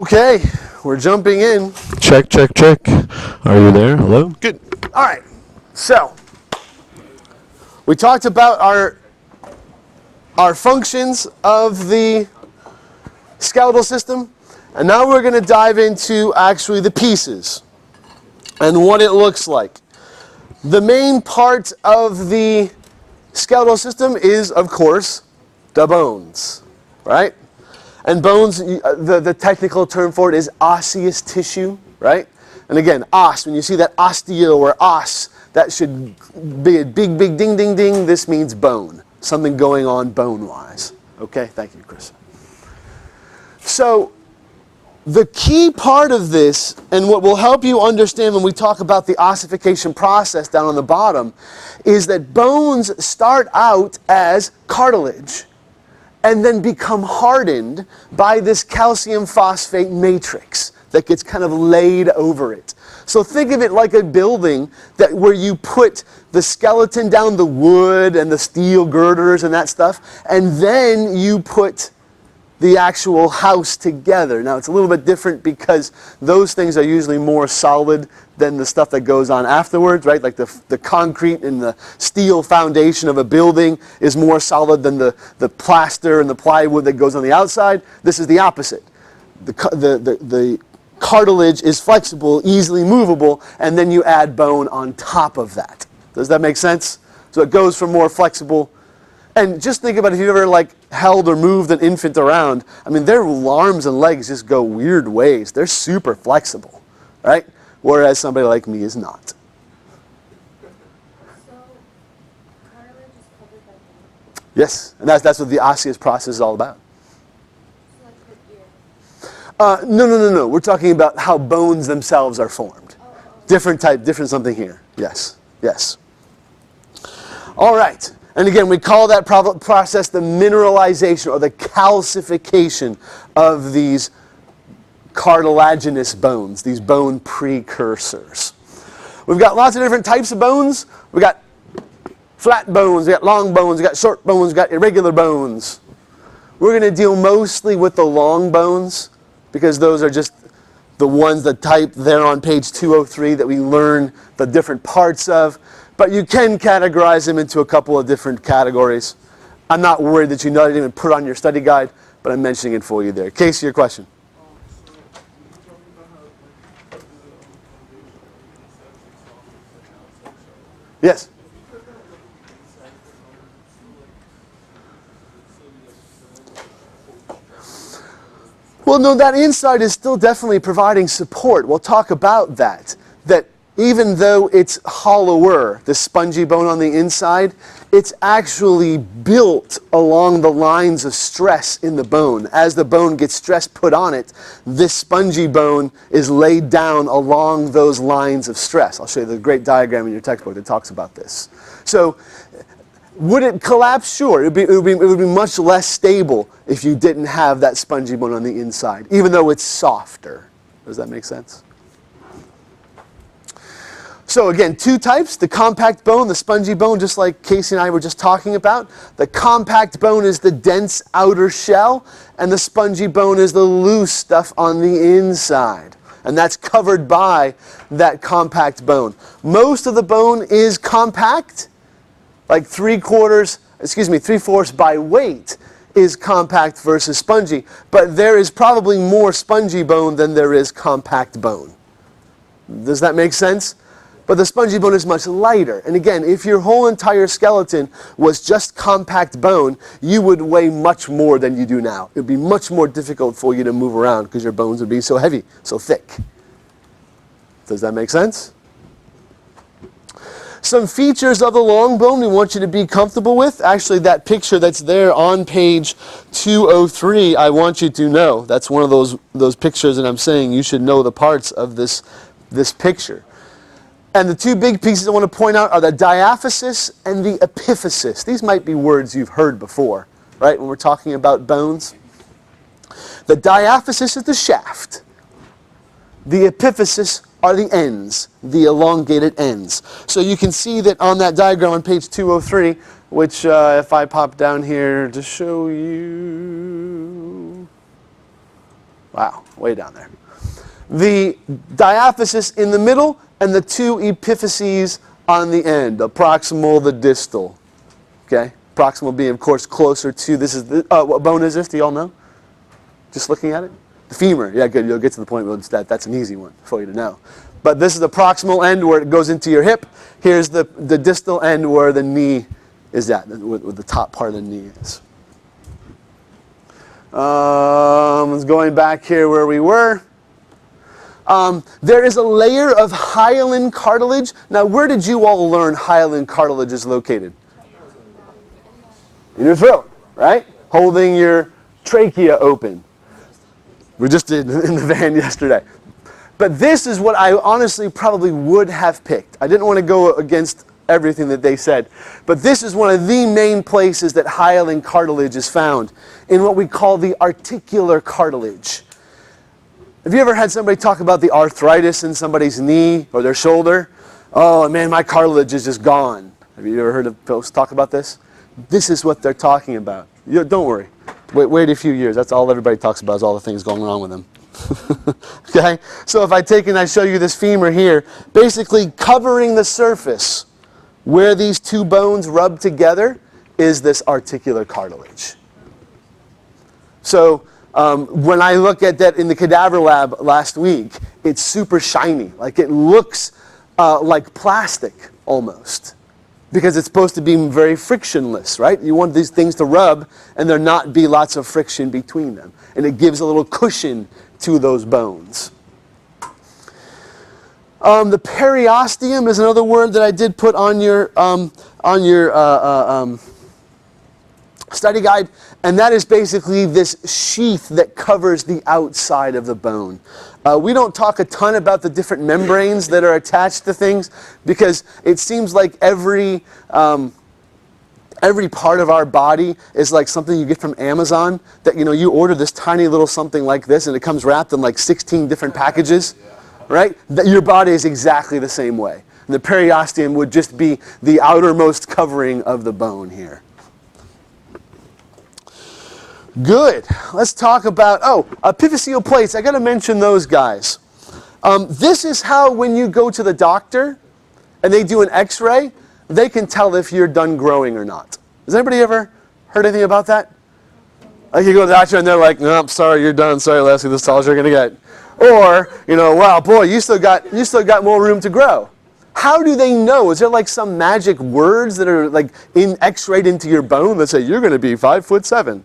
Okay, we're jumping in. Check, check, check. Are you there? Hello? Good. All right. So, we talked about our functions of the skeletal system, and now we're going to dive into actually the pieces and what it looks like. The main part of the skeletal system is, of course, the bones, right? And bones, the technical term for it is osseous tissue, right? And again, os, when you see that osteo or os, that should be a big, big ding, ding, ding. This means bone, something going on bone-wise. Okay, thank you, Chris. So, the key part of this, and what will help you understand when we talk about the ossification process down on the bottom, is that bones start out as cartilage and then become hardened by this calcium phosphate matrix that gets kind of laid over it. So think of it like a building where you put the skeleton down, the wood and the steel girders and that stuff, and then you put the actual house together. Now it's a little bit different because those things are usually more solid than the stuff that goes on afterwards, right? Like the concrete and the steel foundation of a building is more solid than the plaster and the plywood that goes on the outside. This is the opposite. The cartilage is flexible, easily movable, and then you add bone on top of that. Does that make sense? So it goes from more flexible. And just think about if you've ever held or moved an infant around. I mean, their arms and legs just go weird ways. They're super flexible, right? Whereas somebody like me is not. So, cartilage is covered by bone? Yes, and that's what the osseous process is all about. So like the ear? No. We're talking about how bones themselves are formed. Different type, different something here. Yes, yes. All right. And again, we call that process the mineralization or the calcification of these cartilaginous bones, these bone precursors. We've got lots of different types of bones. We've got flat bones, we've got long bones, we've got short bones, we've got irregular bones. We're going to deal mostly with the long bones because those are just the ones that type there on page 203 that we learn the different parts of. But you can categorize them into a couple of different categories. I'm not worried that you didn't even put on your study guide, but I'm mentioning it for you there. Casey, your question? Yes? Well, no, that inside is still definitely providing support. We'll talk about that. That even though it's hollower, the spongy bone on the inside, it's actually built along the lines of stress in the bone. As the bone gets stress put on it, this spongy bone is laid down along those lines of stress. I'll show you the great diagram in your textbook that talks about this. So, would it collapse? Sure. It would be much less stable if you didn't have that spongy bone on the inside, even though it's softer. Does that make sense? So again, two types, the compact bone, the spongy bone, just like Casey and I were just talking about. The compact bone is the dense outer shell, and the spongy bone is the loose stuff on the inside. And that's covered by that compact bone. Most of the bone is compact, like 3/4 by weight is compact versus spongy. But there is probably more spongy bone than there is compact bone. Does that make sense? But the spongy bone is much lighter. And again, if your whole entire skeleton was just compact bone, you would weigh much more than you do now. It would be much more difficult for you to move around because your bones would be so heavy, so thick. Does that make sense? Some features of the long bone we want you to be comfortable with. Actually, that picture that's there on page 203, I want you to know. That's one of those pictures that I'm saying you should know the parts of this picture. And the two big pieces I want to point out are the diaphysis and the epiphysis. These might be words you've heard before, right, when we're talking about bones. The diaphysis is the shaft. The epiphysis are the ends, the elongated ends. So you can see that on that diagram on page 203, which if I pop down here to show you, Wow, way down there. The diaphysis in the middle and the two epiphyses on the end, the proximal, the distal. Okay, proximal being, of course, closer to, this is, what bone is this? Do you all know? Just looking at it? The femur. Yeah, good. You'll get to the point where that's an easy one for you to know. But this is the proximal end where it goes into your hip. Here's the distal end where the knee is at, where the top part of the knee is. Going back here where we were. There is a layer of hyaline cartilage. Now, where did you all learn hyaline cartilage is located? In your throat, right? Holding your trachea open. We just did in the van yesterday. But this is what I honestly probably would have picked. I didn't want to go against everything that they said. But this is one of the main places that hyaline cartilage is found, in what we call the articular cartilage. Have you ever had somebody talk about the arthritis in somebody's knee or their shoulder? Oh man, my cartilage is just gone. Have you ever heard of folks talk about this? This is what they're talking about. Don't worry. Wait a few years. That's all everybody talks about, is all the things going wrong with them. Okay? So if I take and I show you this femur here, basically covering the surface where these two bones rub together is this articular cartilage. So when I look at that in the cadaver lab last week, it's super shiny. Like it looks like plastic almost, because it's supposed to be very frictionless, right? You want these things to rub and there not be lots of friction between them. And it gives a little cushion to those bones. The periosteum is another word that I did put on your study guide, and that is basically this sheath that covers the outside of the bone. We don't talk a ton about the different membranes that are attached to things, because it seems like every part of our body is like something you get from Amazon, that you order this tiny little something like this and it comes wrapped in like 16 different packages, right? That your body is exactly the same way. And the periosteum would just be the outermost covering of the bone here. Good. Let's talk about, epiphyseal plates. I got to mention those guys. This is how, when you go to the doctor and they do an x-ray, they can tell if you're done growing or not. Has anybody ever heard anything about that? Like you go to the doctor and they're like, no, I'm sorry, you're done. Sorry, Leslie, this is all you're going to get. Or, wow, boy, you still got more room to grow. How do they know? Is there like some magic words that are like x-rayed into your bone that say you're going to be 5'7"?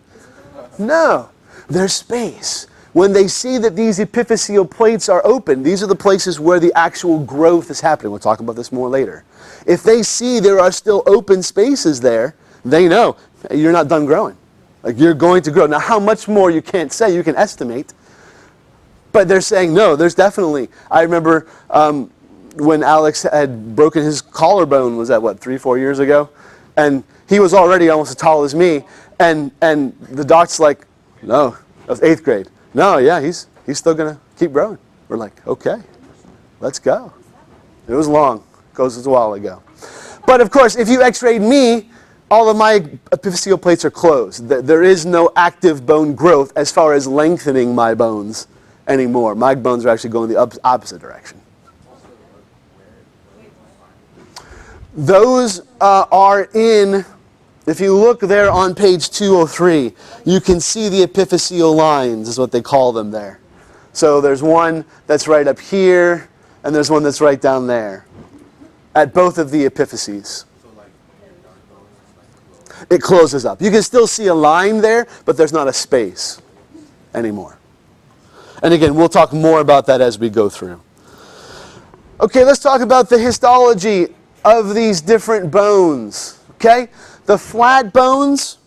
No, there's space. When they see that these epiphyseal plates are open, these are the places where the actual growth is happening. We'll talk about this more later. If they see there are still open spaces there, they know you're not done growing. Like you're going to grow. Now, how much more you can't say, you can estimate. But they're saying, no, there's definitely. I remember when Alex had broken his collarbone, was that, 3-4 years ago? And he was already almost as tall as me. And the doc's like, no, that was 8th grade. No, yeah, he's still going to keep growing. We're like, okay, let's go. It was long. It was a while ago. But of course, if you x-rayed me, all of my epiphyseal plates are closed. There is no active bone growth as far as lengthening my bones anymore. My bones are actually going the opposite direction. Those are in, if you look there on page 203, you can see the epiphyseal lines, is what they call them there. So there's one that's right up here, and there's one that's right down there, at both of the epiphyses. It closes up. You can still see a line there, but there's not a space anymore. And again, we'll talk more about that as we go through. Okay, let's talk about the histology of these different bones. Okay? The flat bones,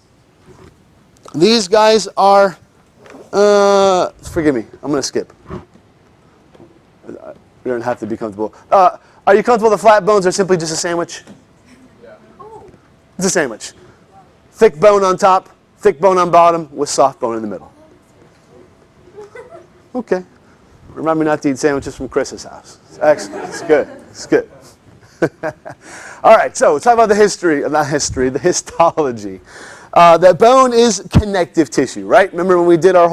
these guys are, forgive me, I'm going to skip. You don't have to be comfortable. Are you comfortable the flat bones are simply just a sandwich? Yeah. It's a sandwich. Thick bone on top, thick bone on bottom, with soft bone in the middle. Okay. Remind me not to eat sandwiches from Chris's house. Excellent. It's good. It's good. All right, so let's talk about the histology. The bone is connective tissue, right? Remember when we did our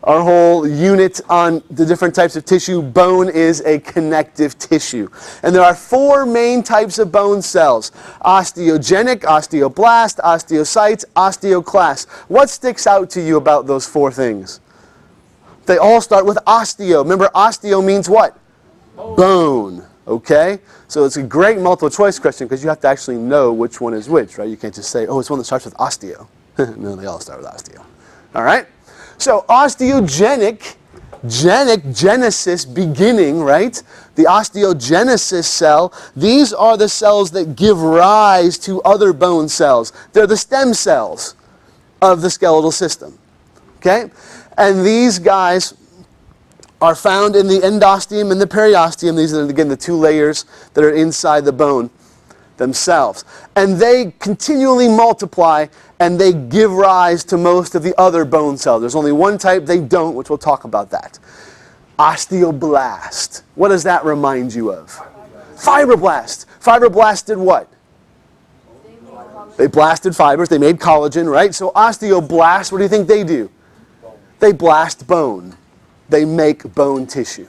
our whole unit on the different types of tissue. Bone is a connective tissue. And there are 4 main types of bone cells: osteogenic, osteoblast, osteocytes, osteoclast. What sticks out to you about those 4 things? They all start with osteo. Remember, osteo means what? Bone. Okay? So it's a great multiple choice question because you have to actually know which one is which, right? You can't just say, oh, it's one that starts with osteo. No, they all start with osteo. All right? So osteogenic, genesis, beginning, right? The osteogenesis cell, these are the cells that give rise to other bone cells. They're the stem cells of the skeletal system. Okay? And these guys are found in the endosteum and the periosteum. These are, again, the 2 layers that are inside the bone themselves. And they continually multiply, and they give rise to most of the other bone cells. There's only one type they don't, which we'll talk about that. Osteoblast. What does that remind you of? Fibroblast. Fibroblasts did what? They blasted fibers. They made collagen, right? So osteoblasts, what do you think they do? They blast bone. They make bone tissue.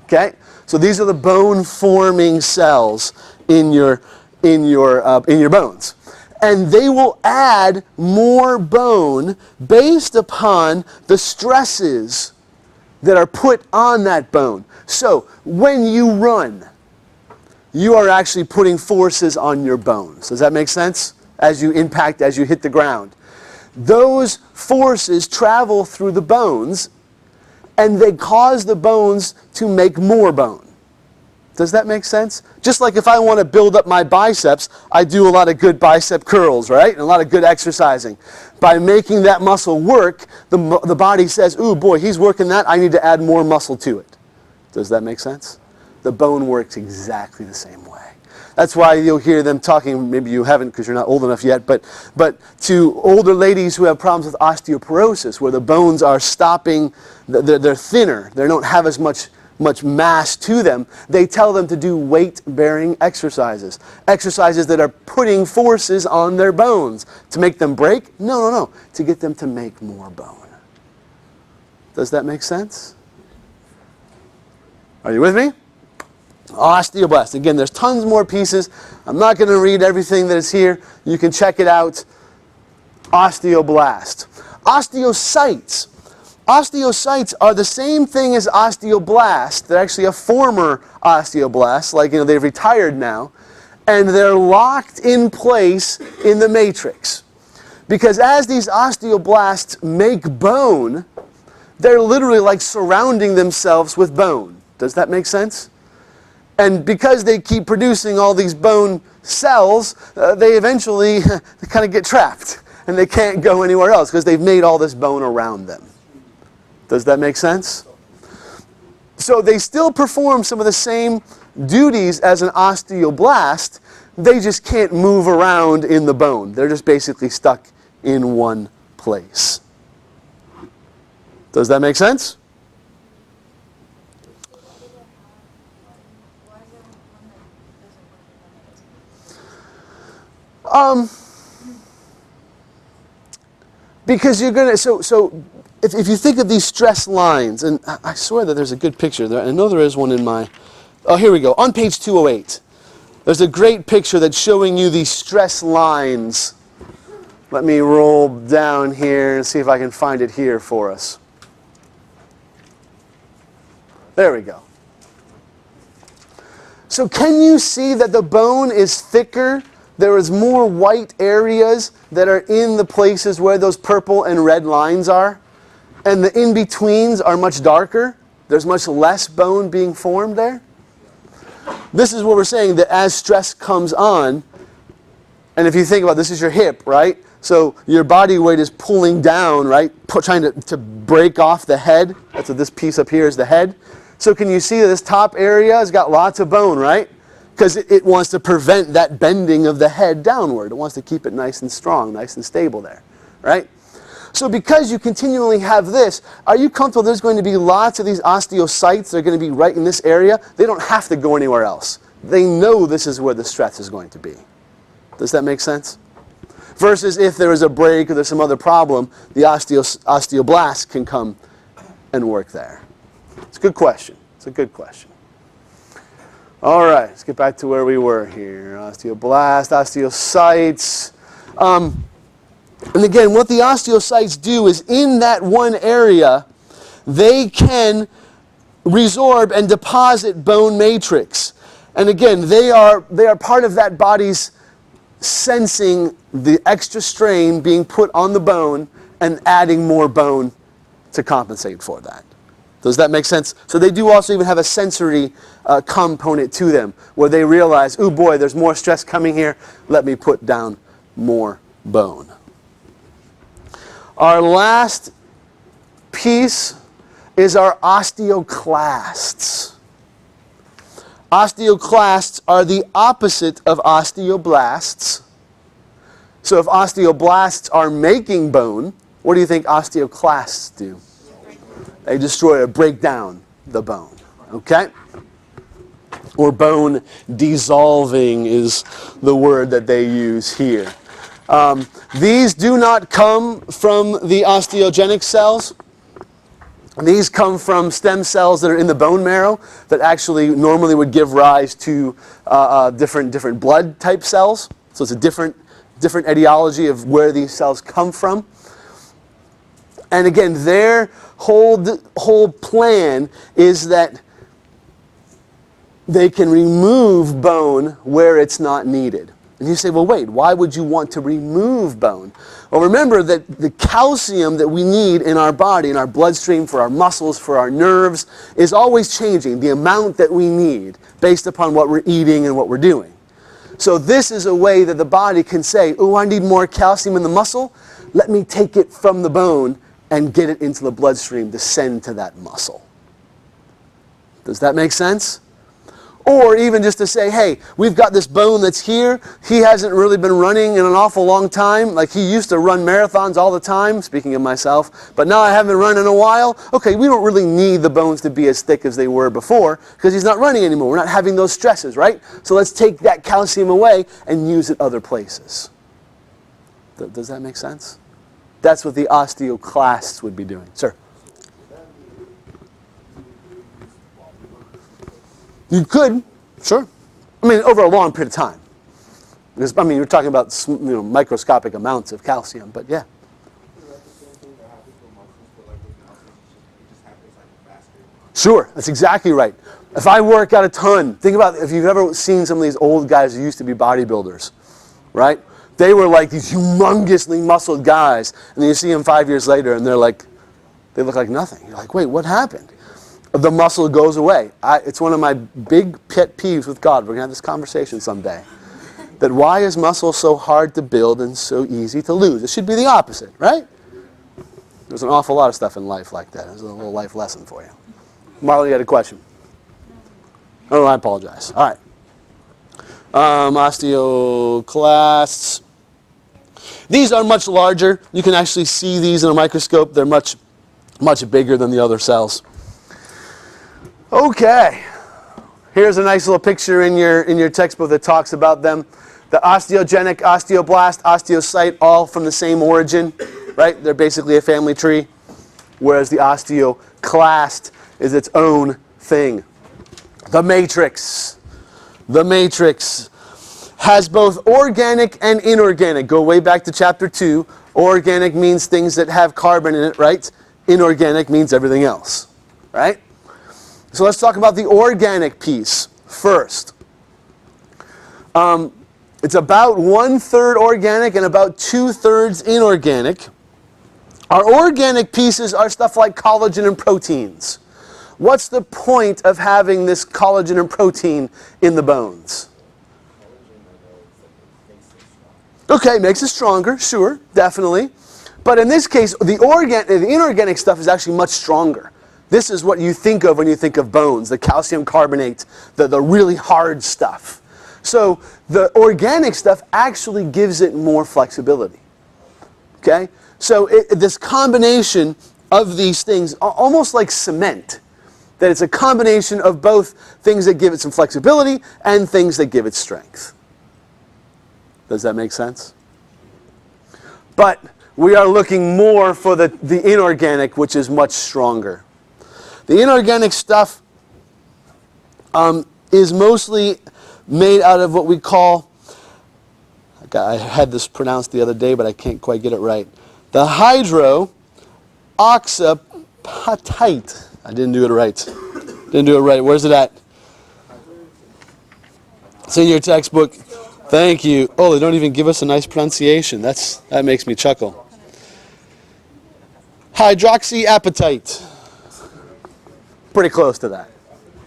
Okay? So these are the bone-forming cells in your bones. And they will add more bone based upon the stresses that are put on that bone. So when you run, you are actually putting forces on your bones. Does that make sense? As you impact, as you hit the ground. Those forces travel through the bones, and they cause the bones to make more bone. Does that make sense? Just like if I want to build up my biceps, I do a lot of good bicep curls, right? And a lot of good exercising. By making that muscle work, the body says, ooh, boy, he's working that. I need to add more muscle to it. Does that make sense? The bone works exactly the same way. That's why you'll hear them talking, maybe you haven't because you're not old enough yet, but to older ladies who have problems with osteoporosis, where the bones are stopping, they're thinner, they don't have as much mass to them, they tell them to do weight-bearing exercises. Exercises that are putting forces on their bones. To make them break? No. To get them to make more bone. Does that make sense? Are you with me? Osteoblast. Again, there's tons more pieces. I'm not going to read everything that is here. You can check it out. Osteoblast. Osteocytes. Osteocytes are the same thing as osteoblast. They're actually a former osteoblast, like they've retired now, and they're locked in place in the matrix. Because as these osteoblasts make bone, they're literally like surrounding themselves with bone. Does that make sense? And because they keep producing all these bone cells, they eventually kind of get trapped, and they can't go anywhere else because they've made all this bone around them. Does that make sense? So they still perform some of the same duties as an osteoblast. They just can't move around in the bone. They're just basically stuck in one place. Does that make sense? Because you're going to, so if you think of these stress lines, and I swear that there's a good picture there. I know there is one in my, oh, here we go. On page 208, there's a great picture that's showing you these stress lines. Let me roll down here and see if I can find it here for us. There we go. So can you see that the bone is thicker? There is more white areas that are in the places where those purple and red lines are. And the in-betweens are much darker. There's much less bone being formed there. This is what we're saying, that as stress comes on, and if you think about this is your hip, right? So your body weight is pulling down, right? Trying to break off the head. That's what this piece up here is, the head. So can you see that this top area has got lots of bone, right? Because it wants to prevent that bending of the head downward. It wants to keep it nice and strong, nice and stable there, right? So because you continually have this, are you comfortable there's going to be lots of these osteocytes that are going to be right in this area? They don't have to go anywhere else. They know this is where the stress is going to be. Does that make sense? Versus if there is a break or there's some other problem, the osteoblast can come and work there? It's a good question. It's a good question. All right, let's get back to where we were here. Osteoblast, osteocytes. And again, what the osteocytes do is in that one area, they can resorb and deposit bone matrix. And again, they are part of that body's sensing the extra strain being put on the bone and adding more bone to compensate for that. Does that make sense? So they do also even have a sensory component to them where they realize, oh boy, there's more stress coming here. Let me put down more bone. Our last piece is our osteoclasts. Osteoclasts are the opposite of osteoblasts. So if osteoblasts are making bone, what do you think osteoclasts do? They destroy or break down the bone. Okay? Or bone dissolving is the word that they use here. These do not come from the osteogenic cells. These come from stem cells that are in the bone marrow that actually normally would give rise to different blood type cells. So it's a different etiology of where these cells come from. And again, their whole plan is that they can remove bone where it's not needed. And you say, well, wait, why would you want to remove bone? Well, remember that the calcium that we need in our body, in our bloodstream, for our muscles, for our nerves, is always changing, the amount that we need based upon what we're eating and what we're doing. So this is a way that the body can say, oh, I need more calcium in the muscle. Let me take it from the bone and get it into the bloodstream to send to that muscle. Does that make sense? Or even just to say, hey, we've got this bone that's here. He hasn't really been running in an awful long time. Like he used to run marathons all the time, speaking of myself, but now I haven't run in a while. Okay, we don't really need the bones to be as thick as they were before because he's not running anymore. We're not having those stresses, right? So let's take that calcium away and use it other places. Does that make sense? That's what the osteoclasts would be doing. Sir? You could, sure. I mean, over a long period of time. Because, I mean, you're talking about microscopic amounts of calcium, but yeah. Sure, that's exactly right. If I work out a ton, think about if you've ever seen some of these old guys who used to be bodybuilders, right? They were like these humongously muscled guys, and then you see them 5 years later, and they look like nothing. You're like, wait, what happened? The muscle goes away. It's one of my big pet peeves with God. We're going to have this conversation someday. That why is muscle so hard to build and so easy to lose? It should be the opposite, right? There's an awful lot of stuff in life like that. There's a little life lesson for you. Marlon, you had a question? Oh, I apologize. All right. Osteoclasts. These are much larger. You can actually see these in a microscope. They're much bigger than the other cells. Okay, here's a nice little picture in your textbook that talks about them. The osteogenic, osteoblast, osteocyte, all from the same origin, right? They're basically a family tree, whereas the osteoclast is its own thing. The matrix has both organic and inorganic. Go way back to chapter 2. Organic means things that have carbon in it, right? Inorganic means everything else, right? So let's talk about the organic piece first. It's about 1/3 organic and about 2/3 inorganic. Our organic pieces are stuff like collagen and proteins. What's the point of having this collagen and protein in the bones? Okay, makes it stronger, sure, definitely. But in this case, the inorganic stuff is actually much stronger. This is what you think of when you think of bones, the calcium carbonate, the really hard stuff. So the organic stuff actually gives it more flexibility. Okay? So this combination of these things, almost like cement, that it's a combination of both things that give it some flexibility and things that give it strength. Does that make sense? But we are looking more for the inorganic, which is much stronger. The inorganic stuff is mostly made out of what we call, I had this pronounced the other day, but I can't quite get it right. The hydroxyapatite. I didn't do it right. Where's it at? It's in your textbook. Thank you. Oh, they don't even give us a nice pronunciation. That makes me chuckle. Hydroxyapatite. Pretty close to that.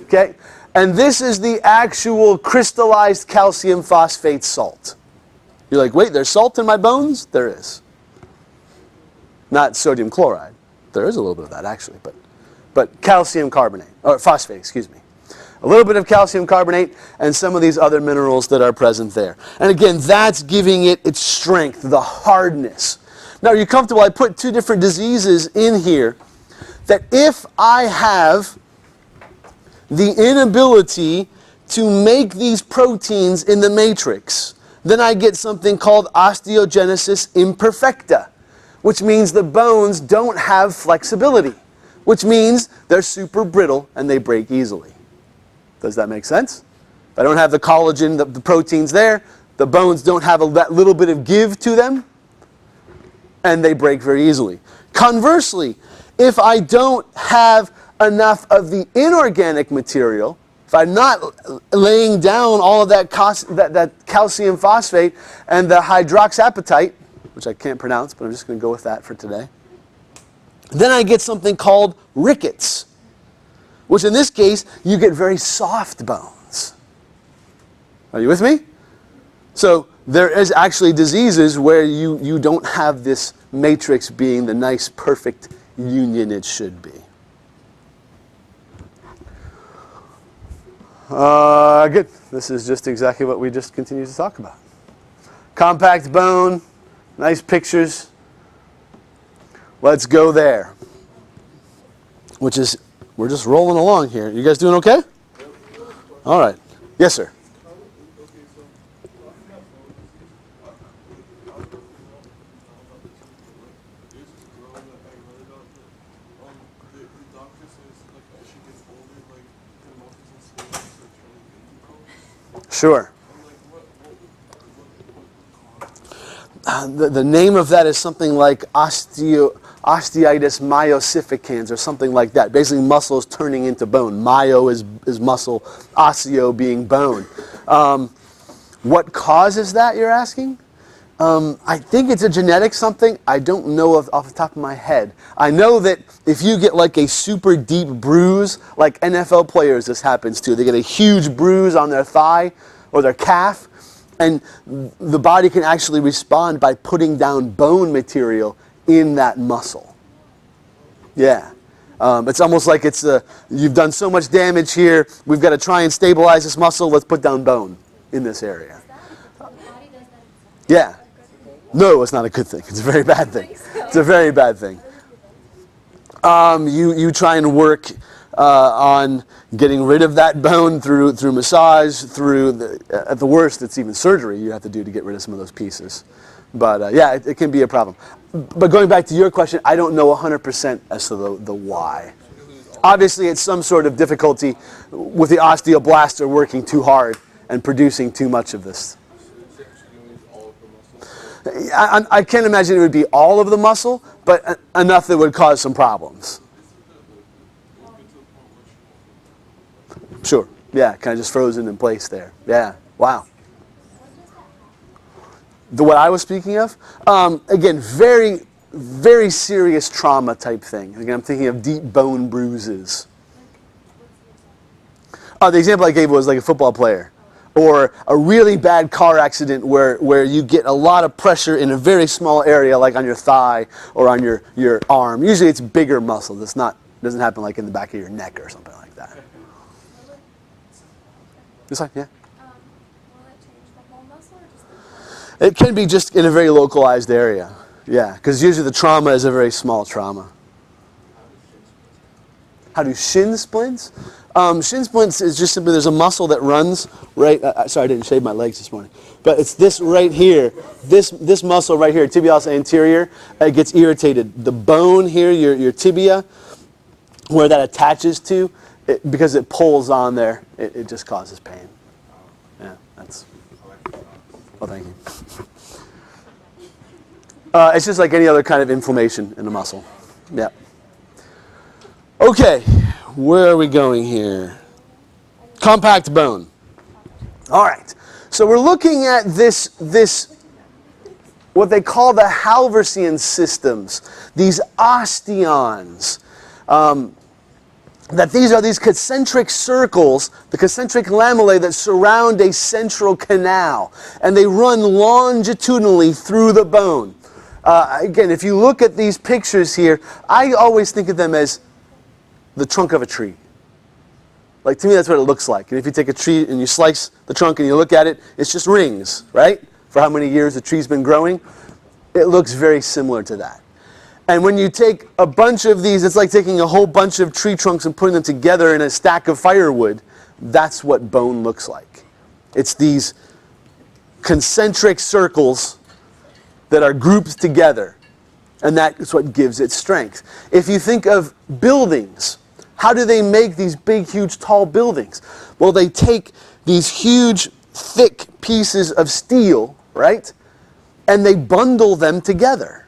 Okay? And this is the actual crystallized calcium phosphate salt. You're like, wait, there's salt in my bones? There is. Not sodium chloride. There is a little bit of that actually, but calcium carbonate, or phosphate, excuse me. A little bit of calcium carbonate and some of these other minerals that are present there. And again, that's giving it its strength, the hardness. Now, are you comfortable? I put two different diseases in here that if I have the inability to make these proteins in the matrix, then I get something called osteogenesis imperfecta, which means the bones don't have flexibility, which means they're super brittle and they break easily. Does that make sense? If I don't have the collagen, the proteins there, the bones don't have that little bit of give to them, and they break very easily. Conversely, if I don't have enough of the inorganic material, if I'm not laying down all of that calcium phosphate and the hydroxyapatite, which I can't pronounce, but I'm just going to go with that for today, then I get something called rickets, which in this case, you get very soft bones. Are you with me? So there is actually diseases where you don't have this matrix being the nice, perfect union it should be. Good. This is just exactly what we just continued to talk about. Compact bone, nice pictures. Let's go there. Which is, we're just rolling along here. You guys doing okay? All right. Yes, sir. Sure. The name of that is something like osteitis myosificans or something like that. Basically muscles turning into bone. Myo is muscle, osteo being bone. What causes that, you're asking? I think it's a genetic something. I don't know off the top of my head. I know that if you get like a super deep bruise, like NFL players this happens to, they get a huge bruise on their thigh or their calf, and the body can actually respond by putting down bone material in that muscle. Yeah. It's almost like it's you've done so much damage here, we've got to try and stabilize this muscle, let's put down bone in this area. Yeah. No, it's not a good thing. It's a very bad thing. It's a very bad thing. You try and work on getting rid of that bone through massage, at the worst, it's even surgery you have to do to get rid of some of those pieces. But yeah, it can be a problem. But going back to your question, I don't know 100% as to the why. Obviously, it's some sort of difficulty with the osteoblaster working too hard and producing too much of this. I can't imagine it would be all of the muscle, but enough that would cause some problems. Sure. Yeah, kind of just frozen in place there. Yeah. Wow. What I was speaking of? Again, very, very serious trauma type thing. Again, I'm thinking of deep bone bruises. The example I gave was like a football player. Or a really bad car accident where you get a lot of pressure in a very small area, like on your thigh or on your arm. Usually it's bigger muscle. It doesn't happen like in the back of your neck or something like that. This one, yeah? Will it change the whole muscle or just the bone? It can be just in a very localized area. Yeah, because usually the trauma is a very small trauma. How do shin splints? Shin splints is just simply there's a muscle that runs right. Sorry, I didn't shave my legs this morning, but it's this right here. This muscle right here, tibialis anterior, gets irritated. The bone here, your tibia, where that attaches to, because it pulls on there, it just causes pain. Yeah, that's. Oh, thank you. It's just like any other kind of inflammation in the muscle. Yeah. Okay, where are we going here? Compact bone. All right. So we're looking at this what they call the Halversian systems, these osteons. That these are these concentric circles, the concentric lamellae that surround a central canal, and they run longitudinally through the bone. Again, if you look at these pictures here, I always think of them as the trunk of a tree. Like, to me, that's what it looks like. And if you take a tree and you slice the trunk and you look at it, it's just rings, right? For how many years the tree's been growing. It looks very similar to that. And when you take a bunch of these, it's like taking a whole bunch of tree trunks and putting them together in a stack of firewood. That's what bone looks like. It's these concentric circles that are grouped together. And that is what gives it strength. If you think of buildings, how do they make these big, huge, tall buildings? Well, they take these huge, thick pieces of steel, right? And they bundle them together.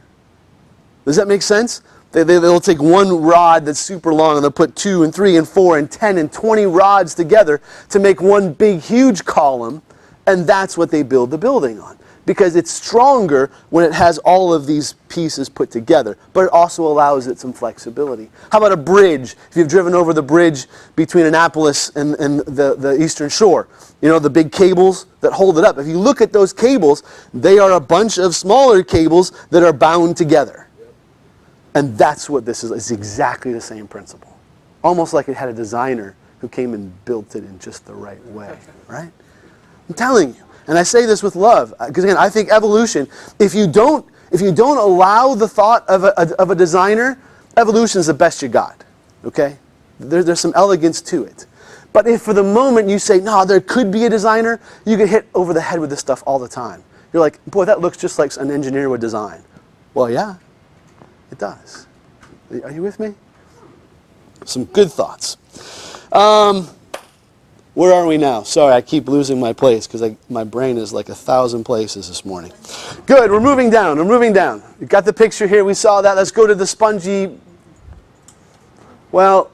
Does that make sense? They'll take one rod that's super long and they'll put 2 and 3 and 4 and 10 and 20 rods together to make one big, huge column, and that's what they build the building on. Because it's stronger when it has all of these pieces put together, but it also allows it some flexibility. How about a bridge? If you've driven over the bridge between Annapolis and the Eastern Shore, you know, the big cables that hold it up. If you look at those cables, they are a bunch of smaller cables that are bound together. And that's what this is. It's exactly the same principle. Almost like it had a designer who came and built it in just the right way, right? I'm telling you. And I say this with love, because again, I think evolution, if you don't allow the thought of a designer, evolution is the best you got, okay? There's some elegance to it. But if for the moment you say, no, there could be a designer, you get hit over the head with this stuff all the time. You're like, boy, that looks just like an engineer would design. Well, yeah, it does. Are you with me? Some good thoughts. Where are we now? Sorry, I keep losing my place because my brain is like 1,000 places this morning. Good, we're moving down. We're moving down. You got the picture here. We saw that. Let's go to the spongy. Well,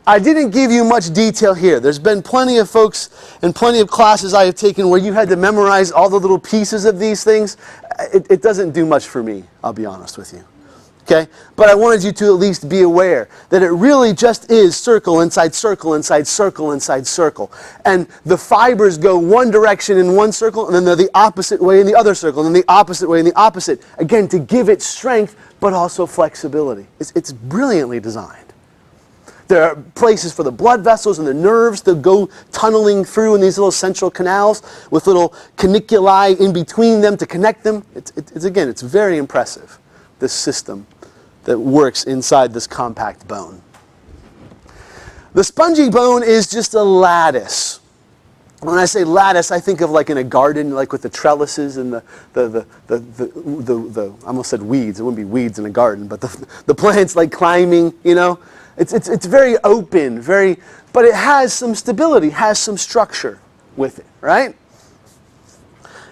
I didn't give you much detail here. There's been plenty of folks and plenty of classes I have taken where you had to memorize all the little pieces of these things. It doesn't do much for me, I'll be honest with you. Okay? But I wanted you to at least be aware that it really just is circle inside circle inside circle inside circle. And the fibers go one direction in one circle, and then they're the opposite way in the other circle, and then the opposite way in the opposite. Again, to give it strength, but also flexibility. It's brilliantly designed. There are places for the blood vessels and the nerves to go tunneling through in these little central canals with little caniculi in between them to connect them. Again, it's very impressive, this system that works inside this compact bone. The spongy bone is just a lattice. When I say lattice, I think of like in a garden, like with the trellises and the I almost said weeds. It wouldn't be weeds in a garden, but the plants like climbing, you know. It's very open, but it has some stability, has some structure with it, right?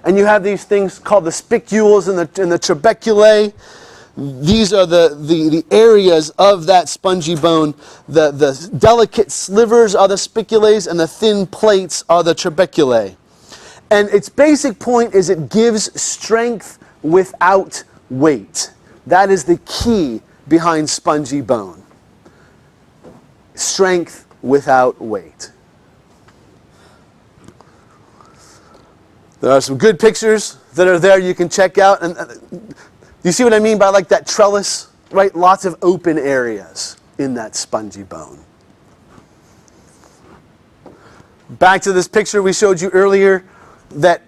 And you have these things called the spicules and the trabeculae. These are the areas of that spongy bone. The delicate slivers are the spiculae, and the thin plates are the trabeculae. And its basic point is it gives strength without weight. That is the key behind spongy bone. Strength without weight. There are some good pictures that are there you can check out. And you see what I mean by like that trellis, right? Lots of open areas in that spongy bone. Back to this picture we showed you earlier, that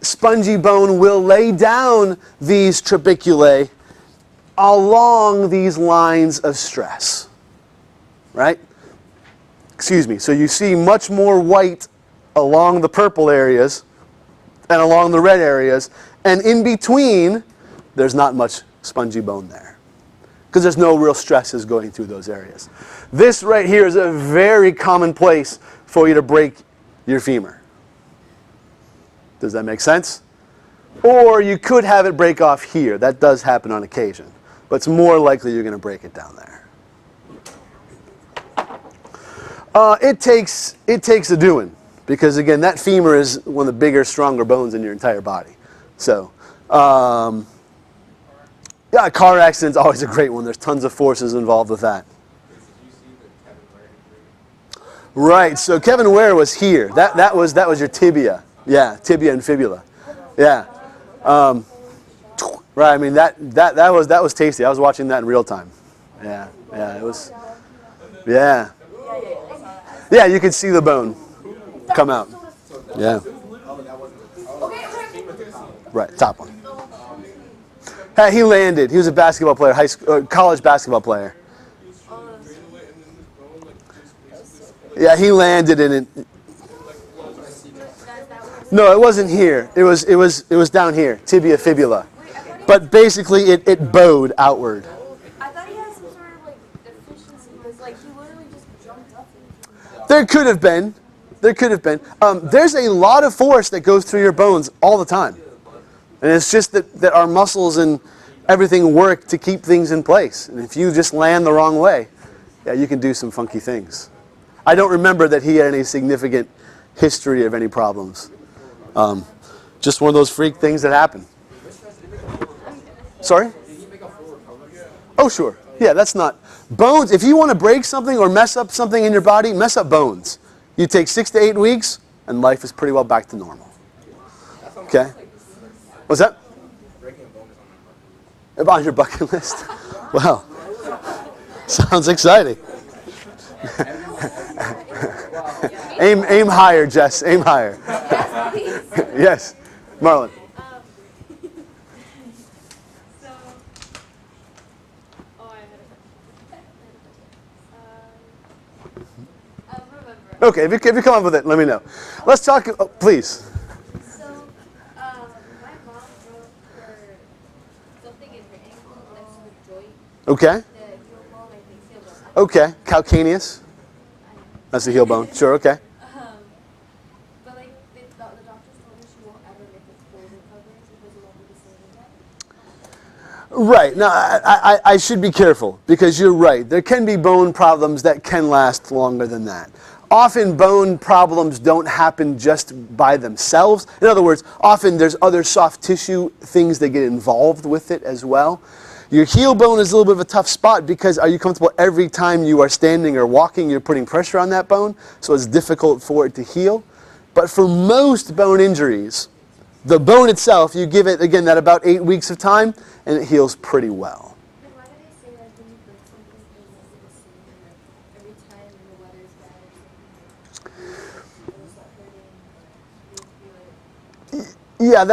spongy bone will lay down these trabeculae along these lines of stress. Right? Excuse me. So you see much more white along the purple areas and along the red areas, and in between, there's not much spongy bone there. because there's no real stresses going through those areas. This right here is a very common place for you to break your femur. Does that make sense? Or you could have it break off here. That does happen on occasion. But it's more likely you're going to break it down there. It takes a doing. Because again, that femur is one of the bigger, stronger bones in your entire body. So, yeah, a car accident's always a great one. There's tons of forces involved with that. Right. So Kevin Ware was here. That was your tibia. Yeah, tibia and fibula. Yeah. Right. I mean that was tasty. I was watching that in real time. Yeah. Yeah. It was. Yeah. Yeah. You could see the bone come out. Yeah. Right. Top one. Hey, he landed. He was a basketball player, high school, college basketball player. Yeah, he landed in it. No, it wasn't here. It was down here, tibia fibula. But basically, it bowed outward. I thought he had some sort of like deficiency. It was like he literally just jumped up. There could have been. There could have been. There's a lot of force that goes through your bones all the time. And it's just that our muscles and everything work to keep things in place. And if you just land the wrong way, yeah, you can do some funky things. I don't remember that he had any significant history of any problems. Just one of those freak things that happen. Sorry? Oh, sure. Yeah, that's not... Bones, if you want to break something or mess up something in your body, mess up bones. You take 6 to 8 weeks, and life is pretty well back to normal. Okay? What's that? On your bucket list? Well, sounds exciting. Aim higher, Jess. Aim higher. Yes, Marlon. Okay, if you come up with it, let me know. Let's talk. Oh, please. Okay. Okay. Calcaneus. That's the heel bone. Sure. Okay. But like the doctors told me she won't ever make a full recovery because it won't be the same again. Right. Now, I should be careful because you're right. There can be bone problems that can last longer than that. Often bone problems don't happen just by themselves. In other words, often there's other soft tissue things that get involved with it as well. Your heel bone is a little bit of a tough spot because are you comfortable every time you are standing or walking, you're putting pressure on that bone, so it's difficult for it to heal. But for most bone injuries, the bone itself, you give it, again, that about 8 weeks of time, and it heals pretty well. Then why do they say that when you break something, it won't be the same? Like every time when the weather's bad, it'll start hurting. You'll feel it. Yeah,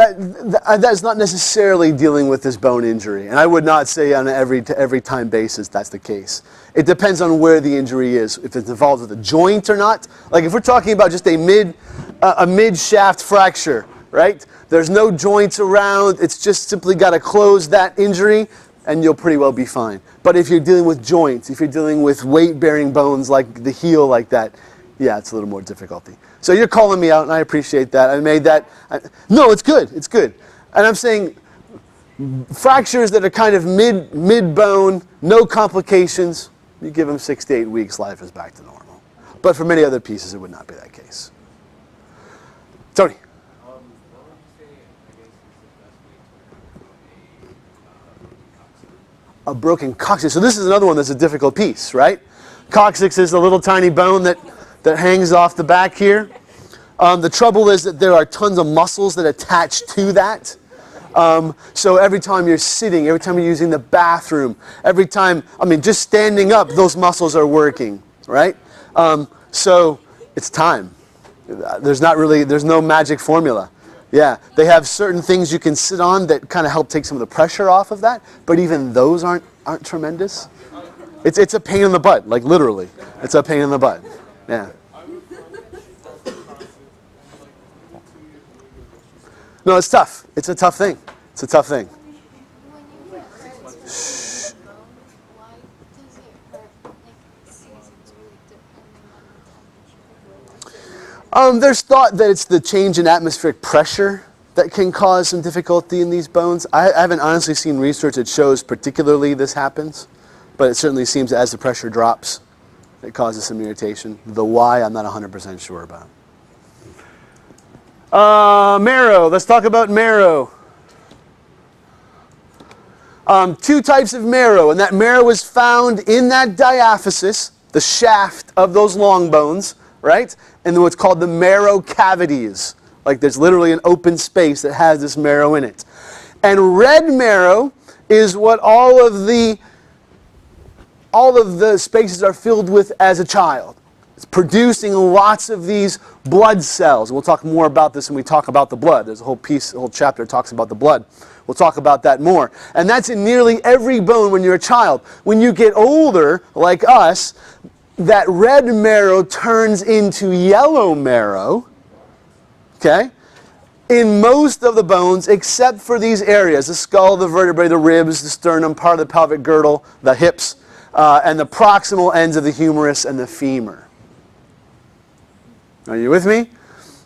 that's not necessarily dealing with this bone injury. And I would not say on an every time basis that's the case. It depends on where the injury is, if it's involved with a joint or not. Like if we're talking about just a mid-shaft fracture, right? There's no joints around. It's just simply got to close that injury and you'll pretty well be fine. But if you're dealing with joints, if you're dealing with weight-bearing bones like the heel like that, yeah, it's a little more difficulty. So you're calling me out, and I appreciate that. I made that. No, it's good. It's good. And I'm saying fractures that are kind of mid-bone, no complications, you give them 6 to 8 weeks, life is back to normal. But for many other pieces, it would not be that case. Tony. A broken coccyx. So this is another one that's a difficult piece, right? Coccyx is a little tiny bone that hangs off the back here. The trouble is that there are tons of muscles that attach to that. So every time you're sitting, every time you're using the bathroom, every time, just standing up, those muscles are working, right? So it's time. There's no magic formula. Yeah, they have certain things you can sit on that kind of help take some of the pressure off of that, but even those aren't tremendous. It's a pain in the butt, like literally. It's a pain in the butt. Yeah. No, it's tough. It's a tough thing. It's a tough thing. When you get hurt, Shh. There's thought that it's the change in atmospheric pressure that can cause some difficulty in these bones. I haven't honestly seen research that shows particularly this happens, but it certainly seems as the pressure drops, it causes some irritation. The why, I'm not 100% sure about. Marrow. Let's talk about marrow. Two types of marrow, and that marrow is found in that diaphysis, the shaft of those long bones, right? And then what's called the marrow cavities. Like there's literally an open space that has this marrow in it. And red marrow is what all of the spaces are filled with as a child. It's producing lots of these blood cells. We'll talk more about this when we talk about the blood. There's a whole chapter that talks about the blood. We'll talk about that more. And that's in nearly every bone when you're a child. When you get older, like us, that red marrow turns into yellow marrow, okay, in most of the bones except for these areas, the skull, the vertebrae, the ribs, the sternum, part of the pelvic girdle, the hips, and the proximal ends of the humerus and the femur. Are you with me?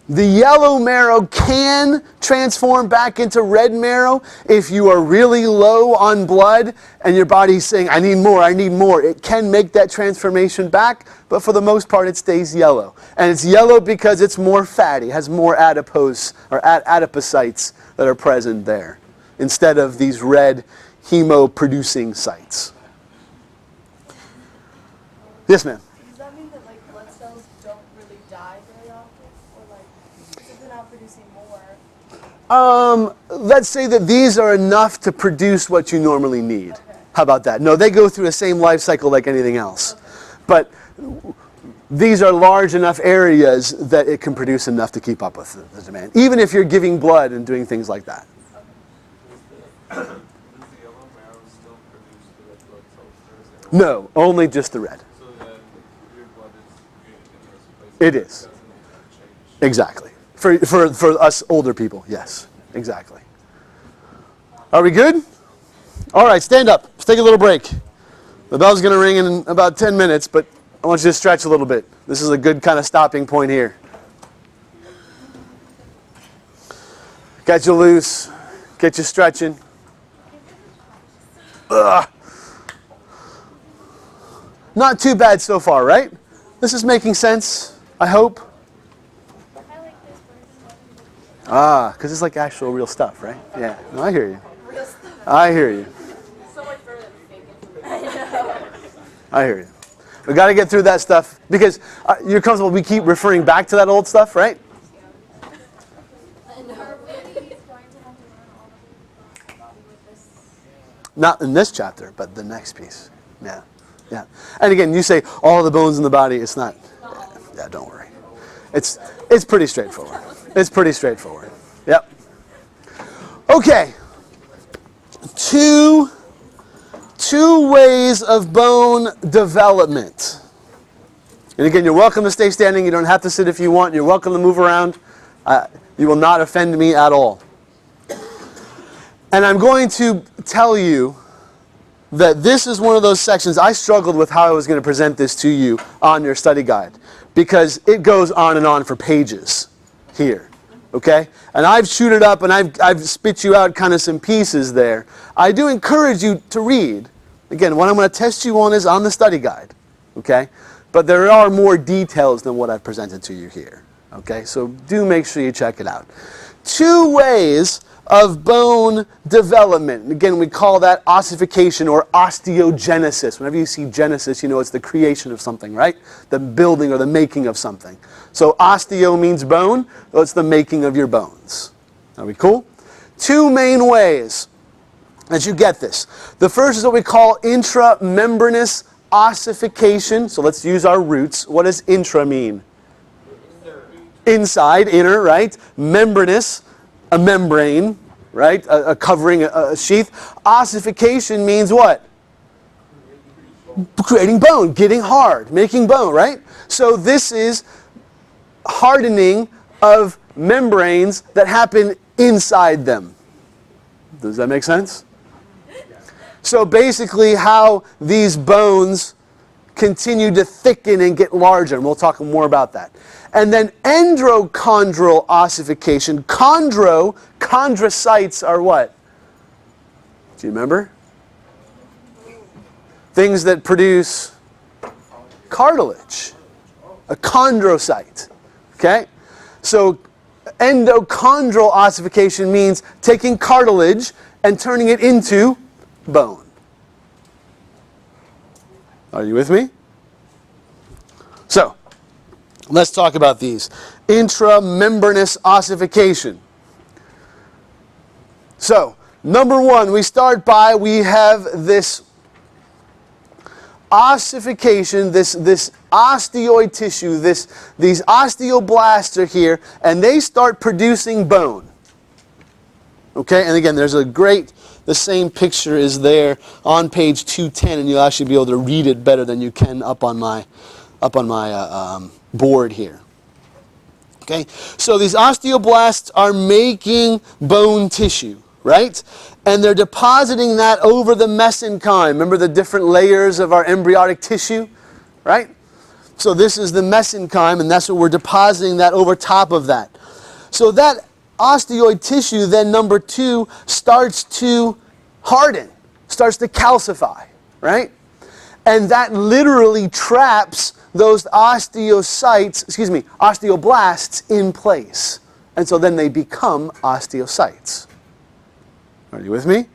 The yellow marrow can transform back into red marrow if you are really low on blood and your body's saying, I need more, I need more. It can make that transformation back, but for the most part it stays yellow. And it's yellow because it's more fatty, has more adipose or adipocytes that are present there instead of these red hemo-producing sites. Yes, ma'am? Does that mean that like blood cells don't really die very often, or like if they're not producing more? Let's say that these are enough to produce what you normally need. Okay. How about that? No, they go through the same life cycle like anything else. Okay. But these are large enough areas that it can produce enough to keep up with the demand, even if you're giving blood and doing things like that. Does the yellow marrow still produce the red blood cells? No, only just the red. So then your blood is created in those places. It is. Doesn't change. Exactly. For us older people, yes, exactly. Are we good? All right, stand up. Let's take a little break. The bell's going to ring in about 10 minutes, but I want you to stretch a little bit. This is a good kind of stopping point here. Get you loose. Get you stretching. Ugh. Not too bad so far, right? This is making sense, I hope. Because it's like actual real stuff, right? Yeah, no, I hear you. Real stuff. I hear you. So much further than fake information. I know. I hear you. We got to get through that stuff because you're comfortable. We keep referring back to that old stuff, right? I know. Are we going to have to learn all the body with this? Not in this chapter, but the next piece. Yeah, yeah. And again, you say all the bones in the body. It's not. Yeah, don't worry. It's pretty straightforward. It's pretty straightforward. Yep. Okay. Two ways of bone development. And again, you're welcome to stay standing. You don't have to sit if you want. You're welcome to move around. You will not offend me at all. And I'm going to tell you that this is one of those sections. I struggled with how I was going to present this to you on your study guide because it goes on and on for pages here. Okay? And I've chewed it up and I've spit you out kind of some pieces there. I do encourage you to read. Again, what I'm going to test you on is on the study guide. Okay? But there are more details than what I've presented to you here. Okay? So do make sure you check it out. Two ways of bone development. Again, we call that ossification or osteogenesis. Whenever you see genesis, you know it's the creation of something, right? The building or the making of something. So osteo means bone, so it's the making of your bones. Are we cool? Two main ways that you get this. The first is what we call intramembranous ossification. So let's use our roots. What does intra mean? Inside, inner, right? Membranous, a membrane, right? A covering, a sheath. Ossification means what? Creating bone, getting hard, making bone, right? So this is hardening of membranes that happen inside them. Does that make sense? So basically how these bones continue to thicken and get larger, and we'll talk more about that. And then endochondral ossification. Chondrocytes are what? Do you remember? Things that produce cartilage. A chondrocyte. Okay? So endochondral ossification means taking cartilage and turning it into bone. Are you with me? So, let's talk about these. Intramembranous ossification. So, number one, we have this ossification, this osteoid tissue, these osteoblasts are here, and they start producing bone. Okay, and again, the same picture is there on page 210, and you'll actually be able to read it better than you can up on my board here. Okay, so these osteoblasts are making bone tissue, right? And they're depositing that over the mesenchyme. Remember the different layers of our embryonic tissue, right? So this is the mesenchyme, and that's what we're depositing that over top of that. So that osteoid tissue, then number two, starts to harden, starts to calcify, right? And that literally traps those osteoblasts in place. And so then they become osteocytes. Are you with me?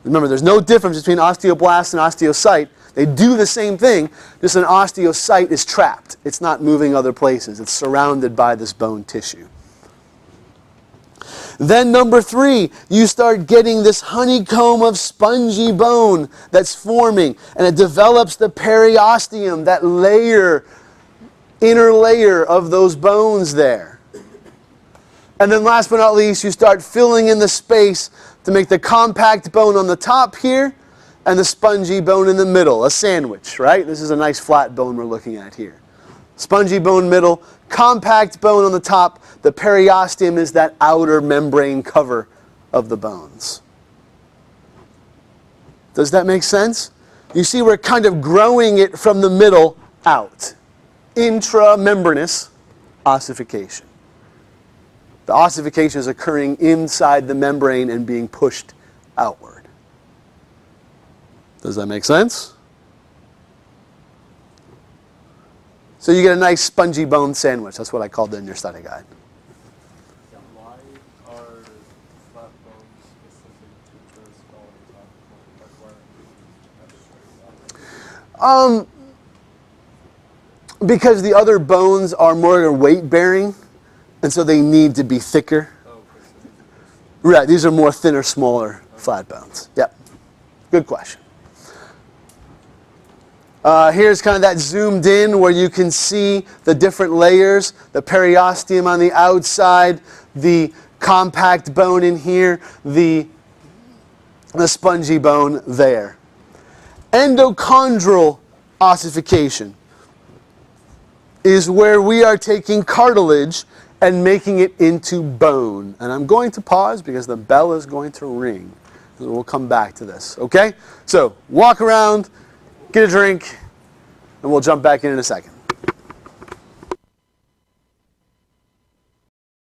Remember, there's no difference between osteoblast and osteocyte. They do the same thing, just an osteocyte is trapped. It's not moving other places. It's surrounded by this bone tissue. Then number three, you start getting this honeycomb of spongy bone that's forming, and it develops the periosteum, that layer, inner layer of those bones there. And then last but not least, you start filling in the space to make the compact bone on the top here and the spongy bone in the middle, a sandwich, right? This is a nice flat bone we're looking at here. Spongy bone middle, compact bone on the top. The periosteum is that outer membrane cover of the bones. Does that make sense? You see, we're kind of growing it from the middle out. Intramembranous ossification. The ossification is occurring inside the membrane and being pushed outward. Does that make sense? So you get a nice spongy bone sandwich. That's what I called it in your study guide. Why are flat bones specific to the skull and top? Because the other bones are more weight bearing, and so they need to be thicker. Right, these are more thinner, smaller, flat bones. Yep. Good question. Here's kind of that zoomed in where you can see the different layers, the periosteum on the outside, the compact bone in here, the spongy bone there. Endochondral ossification is where we are taking cartilage and making it into bone. And I'm going to pause because the bell is going to ring. We'll come back to this, okay? So walk around, get a drink, and we'll jump back in a second.